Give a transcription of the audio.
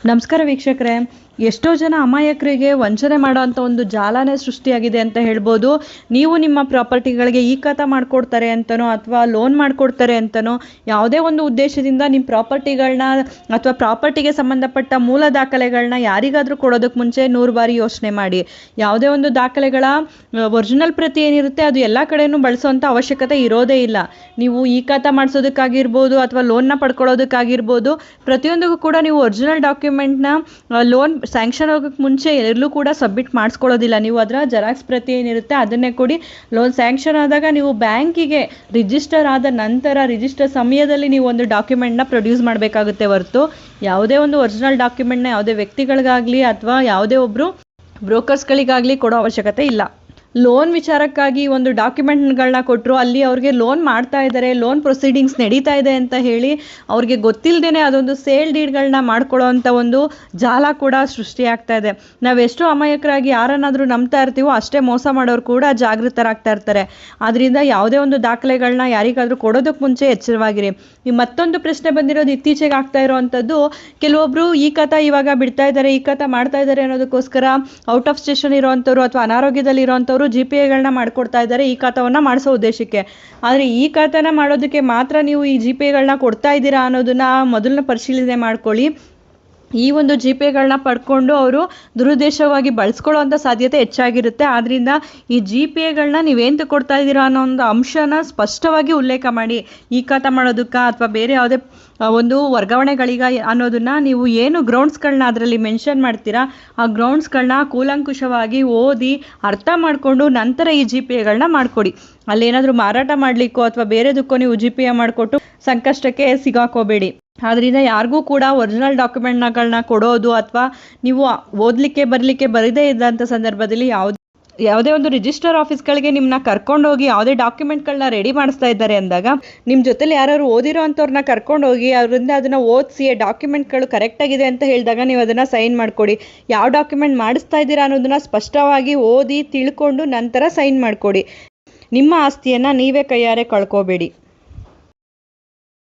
ನಮಸ್ಕಾರ ವೀಕ್ಷಕರೇ. ಎಷ್ಟೋ ಜನ ಅಮಾಯಕರಿಗೆ ವಂಚನೆ ಮಾಡೋಂಥ ಒಂದು ಜಾಲನೇ ಸೃಷ್ಟಿಯಾಗಿದೆ ಅಂತ ಹೇಳ್ಬೋದು. ನೀವು ನಿಮ್ಮ ಪ್ರಾಪರ್ಟಿಗಳಿಗೆ ಈ ಖಾತಾ ಮಾಡಿಕೊಡ್ತಾರೆ ಅಂತನೋ ಅಥವಾ ಲೋನ್ ಮಾಡಿಕೊಡ್ತಾರೆ ಅಂತನೋ ಯಾವುದೇ ಒಂದು ಉದ್ದೇಶದಿಂದ ನಿಮ್ಮ ಪ್ರಾಪರ್ಟಿಗಳನ್ನ ಅಥವಾ ಪ್ರಾಪರ್ಟಿಗೆ ಸಂಬಂಧಪಟ್ಟ ಮೂಲ ದಾಖಲೆಗಳನ್ನ ಯಾರಿಗಾದರೂ ಕೊಡೋದಕ್ಕೆ ಮುಂಚೆ 100 ಬಾರಿ ಯೋಚನೆ ಮಾಡಿ. ಯಾವುದೇ ಒಂದು ದಾಖಲೆಗಳ ಒರಿಜಿನಲ್ ಪ್ರತಿ ಏನಿರುತ್ತೆ ಅದು ಎಲ್ಲ ಕಡೆಯೂ ಬಳಸೋವಂಥ ಅವಶ್ಯಕತೆ ಇರೋದೇ ಇಲ್ಲ. ನೀವು ಈ ಖಾತಾ ಮಾಡಿಸೋದಕ್ಕಾಗಿರ್ಬೋದು ಅಥವಾ ಲೋನ್ನ ಪಡ್ಕೊಳ್ಳೋದಕ್ಕಾಗಿರ್ಬೋದು, ಪ್ರತಿಯೊಂದಕ್ಕೂ ಕೂಡ ನೀವು ಒರಿಜಿನಲ್ ಡಾಕ್ಯುಮೆಂಟ್ನ ಲೋನ್ ಸ್ಯಾಂಕ್ಷನ್ ಆಗೋಕ್ಕೆ ಮುಂಚೆ ಎಲ್ಲೂ ಕೂಡ ಸಬ್ಮಿಟ್ ಮಾಡಿಸ್ಕೊಳ್ಳೋದಿಲ್ಲ. ನೀವು ಅದರ ಜೆರಾಕ್ಸ್ ಪ್ರತಿ ಏನಿರುತ್ತೆ ಅದನ್ನೇ ಕೊಡಿ. ಲೋನ್ ಸ್ಯಾಂಕ್ಷನ್ ಆದಾಗ ನೀವು ಬ್ಯಾಂಕಿಗೆ ರಿಜಿಸ್ಟರ್ ಆದ ನಂತರ ರಿಜಿಸ್ಟರ್ ಸಮಯದಲ್ಲಿ ನೀವು ಒಂದು ಡಾಕ್ಯುಮೆಂಟ್ನ ಪ್ರೊಡ್ಯೂಸ್ ಮಾಡಬೇಕಾಗುತ್ತೆ ಹೊರತು ಯಾವುದೇ ಒಂದು ಒರಿಜಿನಲ್ ಡಾಕ್ಯುಮೆಂಟ್ನ ಯಾವುದೇ ವ್ಯಕ್ತಿಗಳಿಗಾಗಲಿ ಅಥವಾ ಯಾವುದೇ ಒಬ್ಬರು ಬ್ರೋಕರ್ಸ್ಗಳಿಗಾಗಲಿ ಕೊಡೋ ಅವಶ್ಯಕತೆ ಇಲ್ಲ. ಲೋನ್ ವಿಚಾರಕ್ಕಾಗಿ ಒಂದು ಡಾಕ್ಯುಮೆಂಟ್ಗಳನ್ನ ಕೊಟ್ಟರು, ಅಲ್ಲಿ ಅವ್ರಿಗೆ ಲೋನ್ ಮಾಡ್ತಾ ಇದ್ದಾರೆ, ಲೋನ್ ಪ್ರೊಸೀಡಿಂಗ್ಸ್ ನಡೀತಾ ಇದೆ ಅಂತ ಹೇಳಿ ಅವ್ರಿಗೆ ಗೊತ್ತಿಲ್ಲದೇ ಅದೊಂದು ಸೇಲ್ ಡೀಡ್ಗಳನ್ನ ಮಾಡ್ಕೊಳ್ಳೋ ಅಂಥ ಒಂದು ಜಾಲ ಕೂಡ ಸೃಷ್ಟಿಯಾಗ್ತಾ ಇದೆ. ನಾವೆಷ್ಟು ಅಮಾಯಕರಾಗಿ ಯಾರನ್ನಾದರೂ ನಂಬ್ತಾ ಇರ್ತೀವೋ ಅಷ್ಟೇ ಮೋಸ ಮಾಡೋರು ಕೂಡ ಜಾಗೃತರಾಗ್ತಾ ಇರ್ತಾರೆ. ಆದ್ದರಿಂದ ಯಾವುದೇ ಒಂದು ದಾಖಲೆಗಳನ್ನ ಯಾರಿಗಾದರೂ ಕೊಡೋದಕ್ಕೆ ಮುಂಚೆ ಎಚ್ಚರವಾಗಿರಿ. ಈ ಮತ್ತೊಂದು ಪ್ರಶ್ನೆ ಬಂದಿರೋದು ಇತ್ತೀಚೆಗೆ ಆಗ್ತಾ ಇರೋವಂಥದ್ದು, ಕೆಲವೊಬ್ಬರು ಈ ಖಾತಾ ಇವಾಗ ಬಿಡ್ತಾ ಇದ್ದಾರೆ, ಈ ಖಾತಾ ಮಾಡ್ತಾ ಇದ್ದಾರೆ ಅನ್ನೋದಕ್ಕೋಸ್ಕರ ಔಟ್ ಆಫ್ ಸ್ಟೇಷನ್ ಇರೋವಂಥವ್ರು ಅಥವಾ ಅನಾರೋಗ್ಯದಲ್ಲಿ ಇರೋವಂಥವ್ರು GPAಗಳನ್ನ ಮಾಡ್ಕೊಡ್ತಾ ಇದ್ದಾರೆ ಈ ಖಾತಾವನ್ನ ಮಾಡಿಸೋ ಉದ್ದೇಶಕ್ಕೆ. ಆದರೆ ಈ ಖಾತಾನ ಮಾಡೋದಕ್ಕೆ ಮಾತ್ರ ನೀವು ಈ GPAಗಳನ್ನ ಕೊಡ್ತಾ ಇದ್ದೀರಾ ಅನ್ನೋದನ್ನ ಮೊದಲನೇ ಪರಿಶೀಲನೆ ಮಾಡ್ಕೊಳ್ಳಿ. ಈ ಒಂದು GPAಗಳನ್ನ ಪಡ್ಕೊಂಡು ಅವರು ದುರುದ್ದೇಶವಾಗಿ ಬಳಸ್ಕೊಳ್ಳೋವಂಥ ಸಾಧ್ಯತೆ ಹೆಚ್ಚಾಗಿರುತ್ತೆ. ಆದ್ದರಿಂದ ಈ GPAಗಳನ್ನ ನೀವೇನು ಕೊಡ್ತಾ ಇದ್ದೀರಾ ಅನ್ನೋ ಒಂದು ಅಂಶನ ಸ್ಪಷ್ಟವಾಗಿ ಉಲ್ಲೇಖ ಮಾಡಿ. ಈ ಖಾತಾ ಮಾಡೋದಕ್ಕೆ ಅಥವಾ ಬೇರೆ ಯಾವುದೇ ಒಂದು ವರ್ಗಾವಣೆಗಳಿಗ ಅನ್ನೋದನ್ನ ನೀವು ಏನು ಗ್ರೌಂಡ್ಸ್ಗಳನ್ನ ಅದರಲ್ಲಿ ಮೆನ್ಷನ್ ಮಾಡ್ತೀರಾ ಆ ಗ್ರೌಂಡ್ಸ್ಗಳನ್ನ ಕೂಲಂಕುಷವಾಗಿ ಓದಿ ಅರ್ಥ ಮಾಡಿಕೊಂಡು ನಂತರ ಈ GPAಗಳನ್ನ ಮಾಡಿಕೊಡಿ. ಅಲ್ಲೇನಾದರೂ ಮಾರಾಟ ಮಾಡಲಿಕ್ಕೋ ಅಥವಾ ಬೇರೆದಕ್ಕೋ ನೀವು GPA ಮಾಡಿಕೊಟ್ಟು ಸಂಕಷ್ಟಕ್ಕೆ ಸಿಗಾಕೋಬೇಡಿ. ಆದ್ದರಿಂದ ಯಾರಿಗೂ ಕೂಡ ಒರಿಜಿನಲ್ ಡಾಕ್ಯುಮೆಂಟ್ಗಳನ್ನ ಕೊಡೋದು ಅಥವಾ ನೀವು ಓದಲಿಕ್ಕೆ ಬರಲಿಕ್ಕೆ ಬರದೇ ಇದ್ದಂಥ ಸಂದರ್ಭದಲ್ಲಿ ಯಾವುದೇ ಒಂದು ರಿಜಿಸ್ಟರ್ ಆಫೀಸ್ಗಳಿಗೆ ನಿಮ್ಮನ್ನ ಕರ್ಕೊಂಡೋಗಿ ಯಾವುದೇ ಡಾಕ್ಯುಮೆಂಟ್ಗಳನ್ನ ರೆಡಿ ಮಾಡಿಸ್ತಾ ಇದ್ದಾರೆ ಅಂದಾಗ ನಿಮ್ಮ ಜೊತೆಲಿ ಯಾರು ಓದಿರೋ ಅಂಥವ್ರನ್ನ ಕರ್ಕೊಂಡೋಗಿ ಅವರಿಂದ ಅದನ್ನು ಓದಿಸಿ ಡಾಕ್ಯುಮೆಂಟ್ಗಳು ಕರೆಕ್ಟಾಗಿದೆ ಅಂತ ಹೇಳಿದಾಗ ನೀವು ಅದನ್ನು ಸೈನ್ ಮಾಡಿಕೊಡಿ. ಯಾವ ಡಾಕ್ಯುಮೆಂಟ್ ಮಾಡಿಸ್ತಾ ಇದ್ದೀರಾ ಅನ್ನೋದನ್ನ ಸ್ಪಷ್ಟವಾಗಿ ಓದಿ ತಿಳ್ಕೊಂಡು ನಂತರ ಸೈನ್ ಮಾಡಿಕೊಡಿ. ನಿಮ್ಮ ಆಸ್ತಿಯನ್ನು ನೀವೇ ಕೈಯಾರೆ ಕಳ್ಕೋಬೇಡಿ.